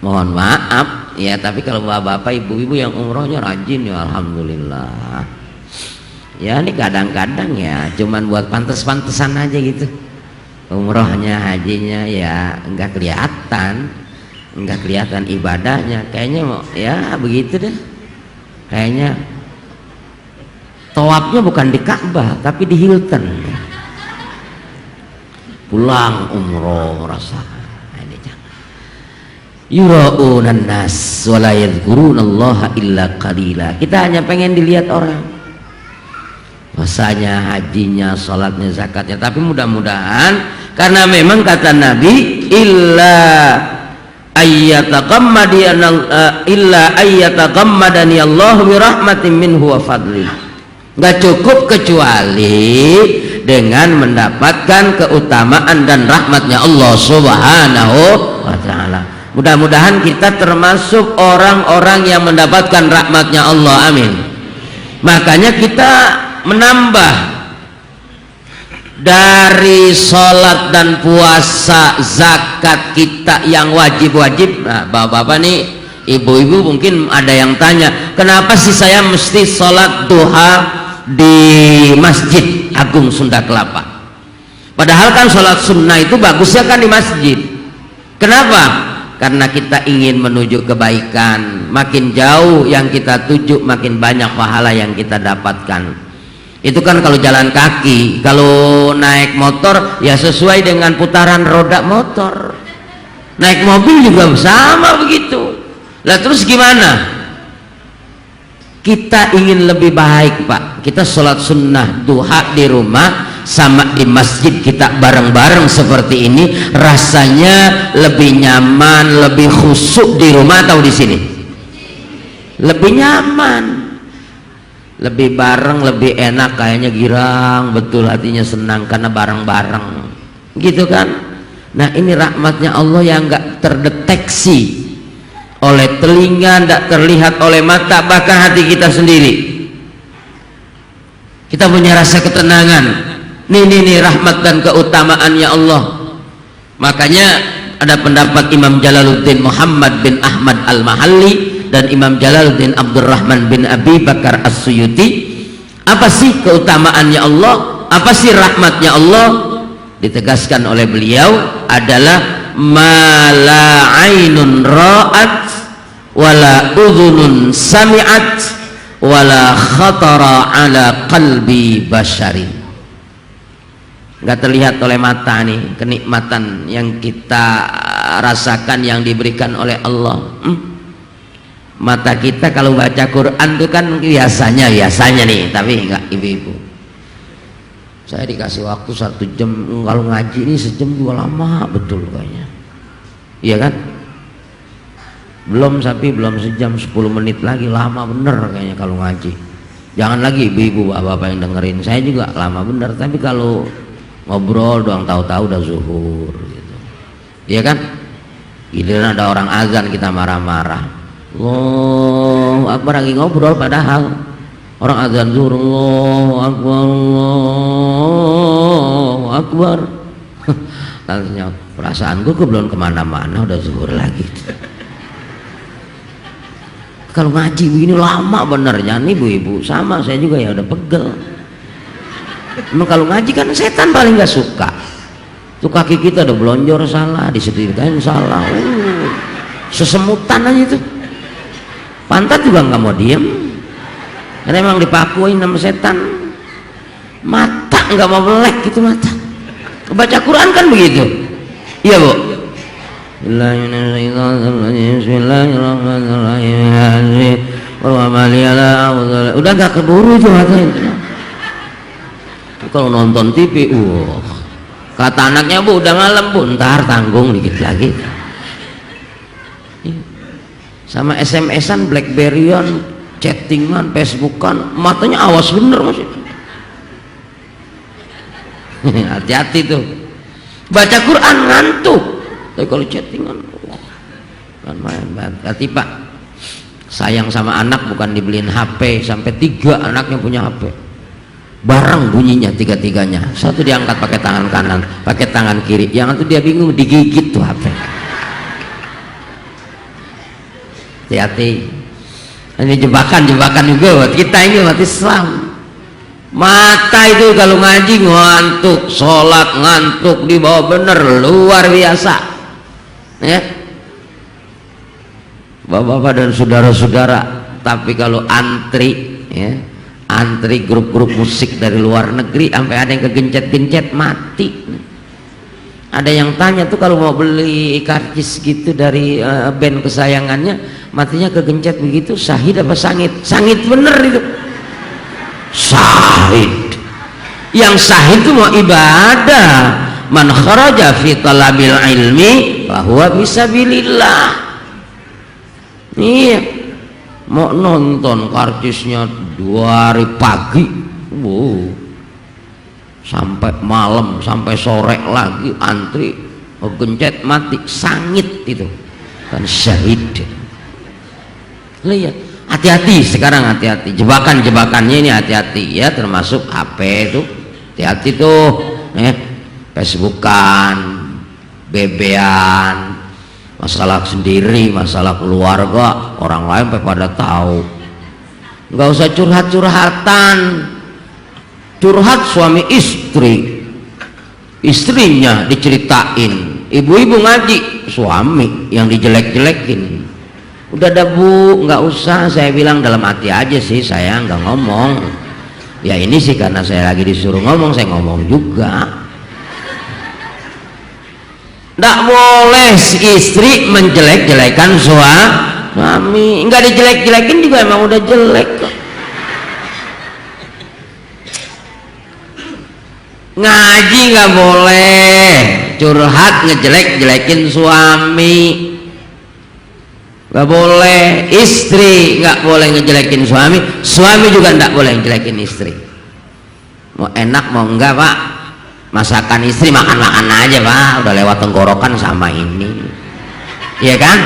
S1: mohon maaf ya, tapi kalau bapak-bapak ibu-ibu yang umrohnya rajin ya alhamdulillah ya. Ini kadang-kadang ya cuman buat pantes-pantesan aja gitu, umrohnya hajinya ya nggak kelihatan ibadahnya, kayaknya ya begitu deh. Kayaknya tawafnya bukan di Ka'bah tapi di Hilton, pulang umroh rasa yura'unan nas wa la yadhkurunallaha illa qalila. Kita hanya pengen dilihat orang, puasanya, hajinya, sholatnya, zakatnya, tapi mudah-mudahan, karena memang kata Nabi illa ayyataqammadani Allah bi rahmatin minhu wa fadli. Nggak cukup kecuali dengan mendapatkan keutamaan dan rahmatnya Allah Subhanahu wa ta'ala. Mudah-mudahan kita termasuk orang-orang yang mendapatkan rahmatnya Allah, amin. Makanya kita menambah dari sholat dan puasa, zakat kita yang wajib-wajib. Nah, bapak-bapak nih, ibu-ibu mungkin ada yang tanya, kenapa sih saya mesti sholat duha di Masjid Agung Sunda Kelapa? Padahal kan sholat sunnah itu bagusnya kan di masjid. Kenapa? Karena kita ingin menuju kebaikan. Makin jauh yang kita tuju, makin banyak pahala yang kita dapatkan. Itu kan kalau jalan kaki. Kalau naik motor ya sesuai dengan putaran roda motor. Naik mobil juga sama begitu. Lah terus gimana? Kita ingin lebih baik Pak. Kita sholat sunnah duha di rumah sama di masjid kita bareng-bareng seperti ini, rasanya lebih nyaman, lebih khusyuk di rumah atau di sini? Lebih nyaman, lebih bareng, lebih enak, kayaknya girang betul, hatinya senang karena bareng-bareng gitu kan. Nah ini rahmatnya Allah yang nggak terdeteksi oleh telinga, tidak terlihat oleh mata, bahkan hati kita sendiri. Kita punya rasa ketenangan. Nih rahmat dan keutamaannya Allah. Makanya ada pendapat Imam Jalaluddin Muhammad bin Ahmad Al-Mahalli dan Imam Jalaluddin Abdurrahman bin Abi Bakar As-Suyuti. Apa sih keutamaannya Allah? Apa sih rahmatnya Allah? Ditegaskan oleh beliau adalah ma la ainun ra'at wala udhunun sami'at wala khatara ala qalbi basharin. Nggak terlihat oleh mata nih kenikmatan yang kita rasakan yang diberikan oleh Allah. Mata kita kalau baca Quran itu kan biasanya nih, tapi enggak ibu-ibu. Saya dikasih waktu 1 jam, kalau ngaji ini sejam juga lama betul kayaknya. Iya kan? Belum sejam, 10 menit lagi, lama bener kayaknya kalau ngaji. Jangan lagi ibu-ibu bapak-bapak yang dengerin, saya juga lama bener. Tapi kalau ngobrol doang tahu-tahu udah zuhur gitu. Iya kan? Giliran ada orang azan kita marah-marah. Allahu Akbar, lagi ngobrol padahal orang azan zuhur. Allahu Akbar, Allahu Akbar. Langsungnya perasaanku belum kemana-mana udah zuhur lagi. Kalau ngaji begini lama bener ya nih ibu-ibu, sama saya juga ya udah pegel. Emang kalau ngaji kan setan paling nggak suka. Tuh kaki kita udah belonjor salah, disetirkan salah, sesemutan aja tuh. Pantat juga nggak mau diem, karena emang dipakuin sama setan. Mata nggak mau melek gitu mata. Baca Quran kan begitu, iya bu. Bismillahirrahmanirrahim. Udah nggak keburu itu matanya. Kalau nonton TV, kata anaknya, bu udah malam bu, ntar tanggung dikit lagi. Sama SMS-an, Blackberry-an, chattingan, Facebookan, matanya awas bener masih. Hati-hati tuh. Baca Quran ngantuk, tapi kalau chattingan kan main. Hati pak, sayang sama anak bukan dibeliin HP, sampai 3 anaknya punya HP. Barang bunyinya 3-tiganya, satu diangkat pakai tangan kanan, pakai tangan kiri, yang itu dia bingung digigit tuh HP. Hati-hati, ini jebakan juga buat kita ini umat Islam. Mata itu kalau ngaji ngantuk, sholat ngantuk, dibawa bener luar biasa ya bapak-bapak dan saudara-saudara. Tapi kalau antri ya, antri grup-grup musik dari luar negeri sampai ada yang kegencet-gencet mati. Ada yang tanya tuh kalau mau beli karcis gitu dari band kesayangannya, matinya kegencet begitu, syahid apa sangit? Sangit bener itu, syahid. Yang syahid itu mau ibadah. Man kharaja fi talabil ilmi fahuwa fisabilillah. Iya, mau nonton karcisnya 2 hari pagi, sampai malam, sampai sore lagi antri, gencet mati, sangit itu kan syahid. Lihat, hati-hati sekarang, hati-hati jebakan-jebakannya ini, hati-hati ya, termasuk HP itu, hati-hati tuh Facebookan, BB-an, masalah sendiri, masalah keluarga, orang lain pada tahu. Nggak usah curhat-curhatan. Curhat suami istri, istrinya diceritain, ibu-ibu ngaji, suami yang dijelek-jelekin. Udah ada bu, nggak usah, saya bilang dalam hati aja sih, saya nggak ngomong. Ya ini sih karena saya lagi disuruh ngomong, saya ngomong juga. Nggak boleh si istri menjelek-jelekan suami. Nggak dijelek-jelekin juga emang udah jelek kok. Ngaji nggak boleh curhat ngejelek-jelekin suami, nggak boleh. Istri nggak boleh ngejelekin suami, suami juga nggak boleh ngejelekin istri. Mau enak mau enggak pak, masakan istri makan-makan aja pak, udah lewat tenggorokan sama ini, ya kan?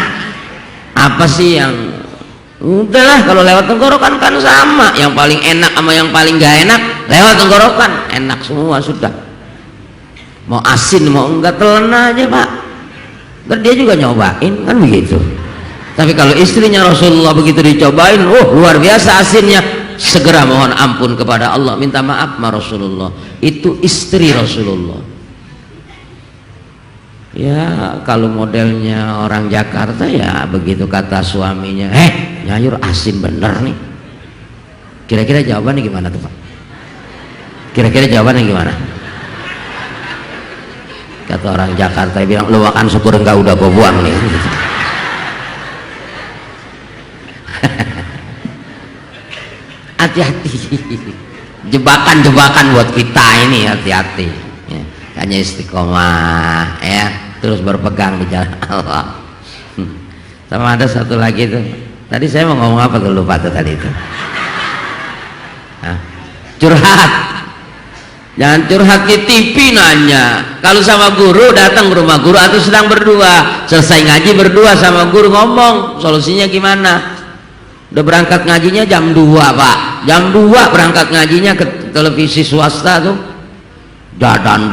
S1: Apa sih yang udahlah, kalau lewat tenggorokan kan sama, yang paling enak sama yang paling gak enak lewat tenggorokan, enak semua sudah. Mau asin mau enggak telan aja pak, ntar dia juga nyobain kan begitu. Tapi kalau istrinya Rasulullah begitu dicobain, luar biasa asinnya, segera mohon ampun kepada Allah, minta maaf sama Rasulullah. Itu istri Rasulullah. Ya kalau modelnya orang Jakarta ya begitu kata suaminya, nyayur asin bener nih. Kira-kira jawabannya gimana tuh pak? Kira-kira jawabannya gimana? Kata orang Jakarta bilang, lu makan syukur enggak udah gua buang nih. Hati-hati. jebakan-jebakan buat kita ini, hati-hati ya. Hanya istiqomah ya, terus berpegang di jalan Allah. Sama ada satu lagi tuh, tadi saya mau ngomong apa tuh, lupa tuh tadi itu. Curhat, jangan curhat di TV nanya. Kalau sama guru, datang ke rumah guru atau sedang berdua, selesai ngaji berdua sama guru, ngomong solusinya gimana. Udah berangkat ngajinya jam 2 pak, jam 2 berangkat ngajinya ke televisi swasta tuh, dandannya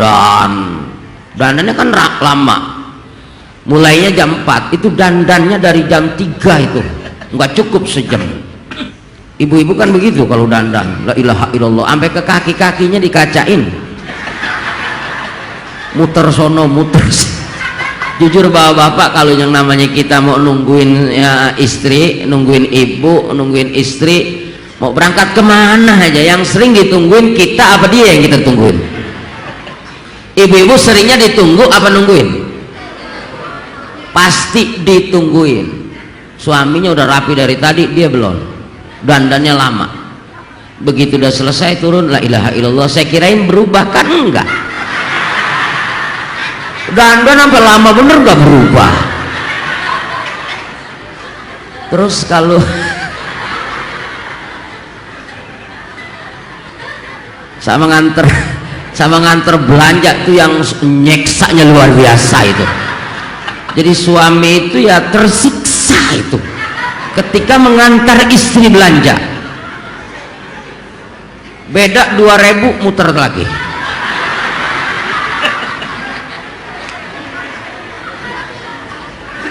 S1: kan lama, mulainya jam 4, itu dandannya dari jam 3 itu nggak cukup sejam. Ibu-ibu kan begitu kalau dandan, la ilaha illallah, sampai ke kaki-kakinya dikacain, muter sono muter. Jujur bapak-bapak, kalau yang namanya kita mau nungguin ya, istri, nungguin ibu, nungguin istri, mau berangkat kemana aja, yang sering ditungguin kita apa dia yang kita tungguin? Ibu-ibu seringnya ditunggu apa nungguin? Pasti ditungguin. Suaminya udah rapi dari tadi, dia belum, dandannya lama. Begitu udah selesai turun, la ilaha illallah, saya kirain berubah, kan enggak. Dandan sampai lama bener gak berubah. Terus kalau sama nganter belanja tuh yang nyeksanya luar biasa itu. Jadi suami itu ya tersiksa itu ketika mengantar istri belanja. Beda 2.000 muter lagi.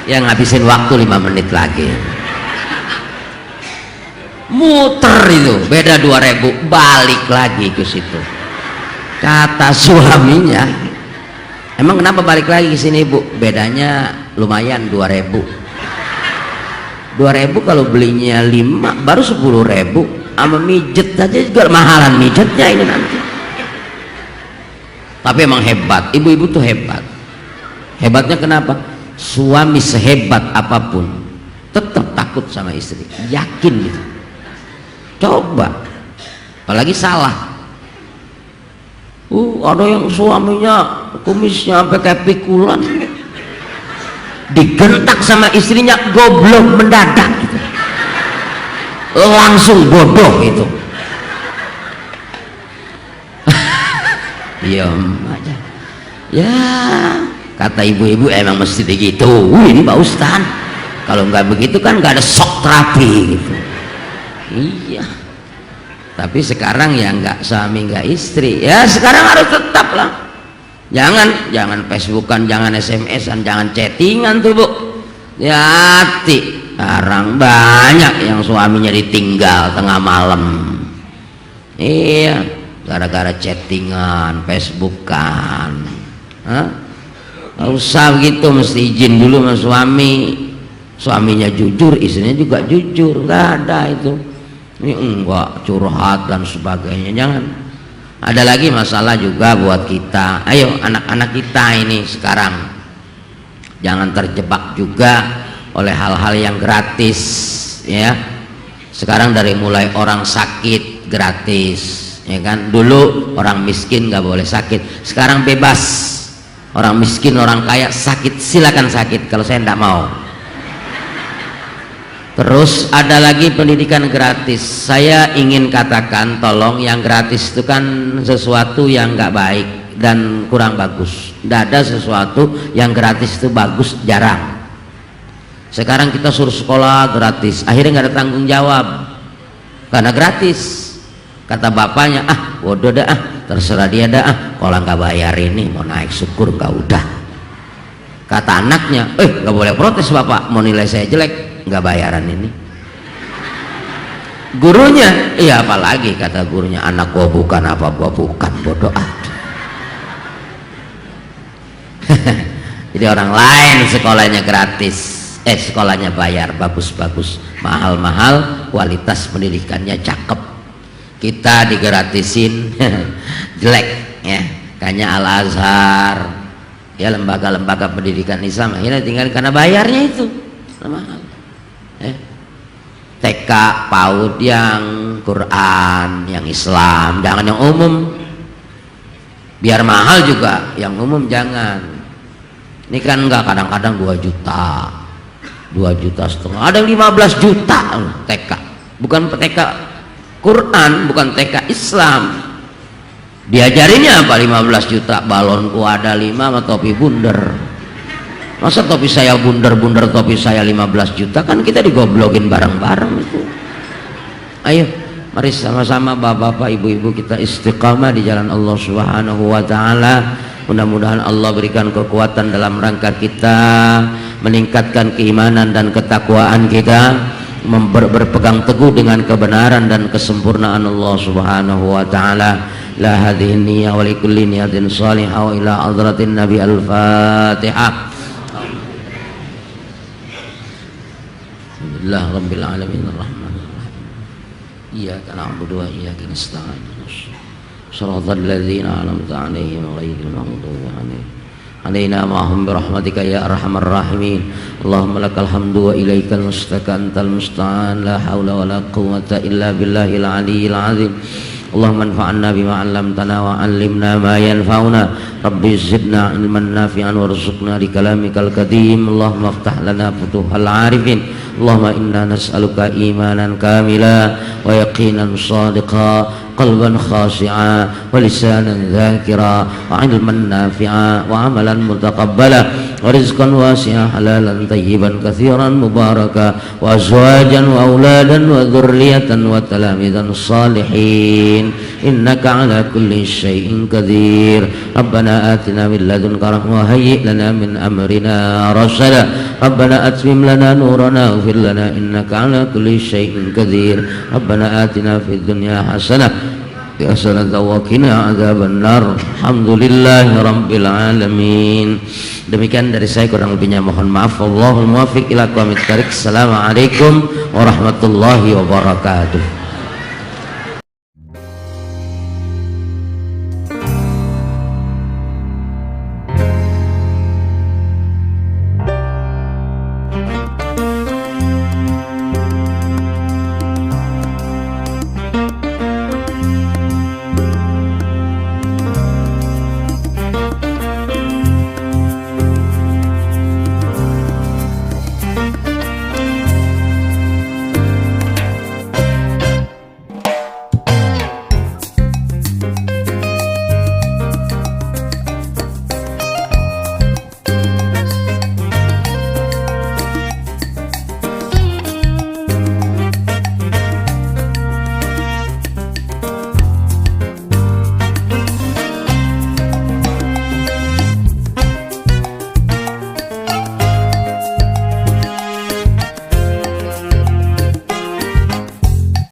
S1: Yang ngabisin waktu 5 menit lagi, muter itu beda 2.000, balik lagi ke situ. Kata suaminya, emang kenapa balik lagi ke sini bu? Bedanya lumayan 2.000. 2.000 kalau belinya 5 baru 10.000, sama mijet aja juga mahalan mijetnya ini nanti. Tapi emang hebat, ibu-ibu tuh hebat. Hebatnya kenapa? Suami sehebat apapun tetap takut sama istri, yakin gitu. Coba apalagi salah, ada yang suaminya kumisnya sampai kayak pikulan, digentak sama istrinya, goblok mendadak gitu. Langsung bodoh itu. Diam aja ya. Kata ibu-ibu emang mesti digituin Pak Ustaz, kalau nggak begitu kan nggak ada shock terapi gitu. Iya, tapi sekarang ya nggak suami nggak istri ya, sekarang harus tetap lah. Jangan Facebookan, jangan SMS-an, jangan chattingan tuh bu ya. Hati sekarang banyak yang suaminya ditinggal tengah malam, iya, gara-gara chattingan, Facebookan. Nggak usah begitu, mesti izin dulu sama suami. Suaminya jujur, istrinya juga jujur, nggak ada itu. Ini enggak curhat dan sebagainya, jangan. Ada lagi masalah juga buat kita. Ayo anak-anak kita ini sekarang jangan terjebak juga oleh hal-hal yang gratis ya. Sekarang dari mulai orang sakit gratis ya kan. Dulu orang miskin nggak boleh sakit, sekarang bebas. Orang miskin, orang kaya sakit silakan sakit, kalau saya tidak mau. Terus ada lagi pendidikan gratis. Saya ingin katakan, tolong, yang gratis itu kan sesuatu yang nggak baik dan kurang bagus. Tidak ada sesuatu yang gratis itu bagus, jarang. Sekarang kita suruh sekolah gratis, akhirnya nggak ada tanggung jawab karena gratis. Kata bapaknya, bodoh dah, terserah dia dah, kalau nggak bayar ini mau naik syukur nggak udah. Kata anaknya, nggak boleh protes bapak, mau nilai saya jelek nggak bayaran ini. Gurunya, iya apalagi kata gurunya, anak gua bukan apa gua bukan, bodoh ah. Jadi orang lain sekolahnya gratis, sekolahnya bayar, bagus-bagus, mahal-mahal, kualitas pendidikannya cakep. Kita digratisin jelek ya, kayaknya Al-Azhar ya, lembaga-lembaga pendidikan Islam akhirnya tinggal karena bayarnya itu mahal. TK TK, PAUD yang Quran, yang Islam, jangan yang umum. Biar mahal juga, yang umum jangan. Ini kan enggak, kadang-kadang 2 juta, 2,5 juta, ada yang 15 juta TK. Bukan TK Quran, bukan TK Islam. Diajarinnya apa? 15 juta, balonku ada 5 sama topi bundar. Masa topi saya bundar-bundar, topi saya 15 juta, kan kita digoblokin bareng-bareng itu. Ayo, mari sama-sama bapak-bapak, ibu-ibu kita istiqamah di jalan Allah Subhanahu wa taala. Mudah-mudahan Allah berikan kekuatan dalam rangka kita meningkatkan keimanan dan ketakwaan kita, berpegang teguh dengan kebenaran dan kesempurnaan Allah Subhanahu wa taala. La hadhihi niyyah wa likulli niyatin salihah wa ila hadratin nabi al-fatihah. Alhamdulillah rabbil alamin arrahmanir rahim. Iyyaka na'budu wa iyyaka nasta'in. Shiratal ladzina an'amta 'alaihim ghairil maghdubi 'alaina ma'hum bi rahmatika ya arhamar rahimin. Allahumma lakal hamdu wa ilaikal mustaqan antal musta'an la haula wala quwwata illa billahil aliyyil azim. Allahumma anfa'na bima 'allamtana wa 'allimna ma yanfa'una. Rabbi zidna ilman nafi'an warzuqna li kalamikal qadim. Allahumma iftah lana futuhal 'arifin. Allahumma inna nas'aluka imanan kamila wa yaqinan shadiqa, qalban khashi'a wa lisanan dhakira wa 'ilman nafi'a wa 'amalan mutaqabbala wa rizqan wasi'a halalan tayyiban katsiran mubaraka wa azwajan wa auladan wa dzurriyyatan wa talamidan salihin innaka 'ala kulli syai'in qadir. Rabbana atina min ladunka rahmah wa hayyi' lana min amrina rashada. Rabbana atmim lana nurana waghfir lana innaka 'ala kulli syai'in qadir. Rabbana atina fid dunya hasanah wa hasanatan wa qina adzabannar. Alhamdulillahi rabbil alamin. Demikian dari saya, kurang lebihnya mohon maaf. Wallahul muwaffiq ila aqwamit thariq. Assalamualaikum warahmatullahi wabarakatuh.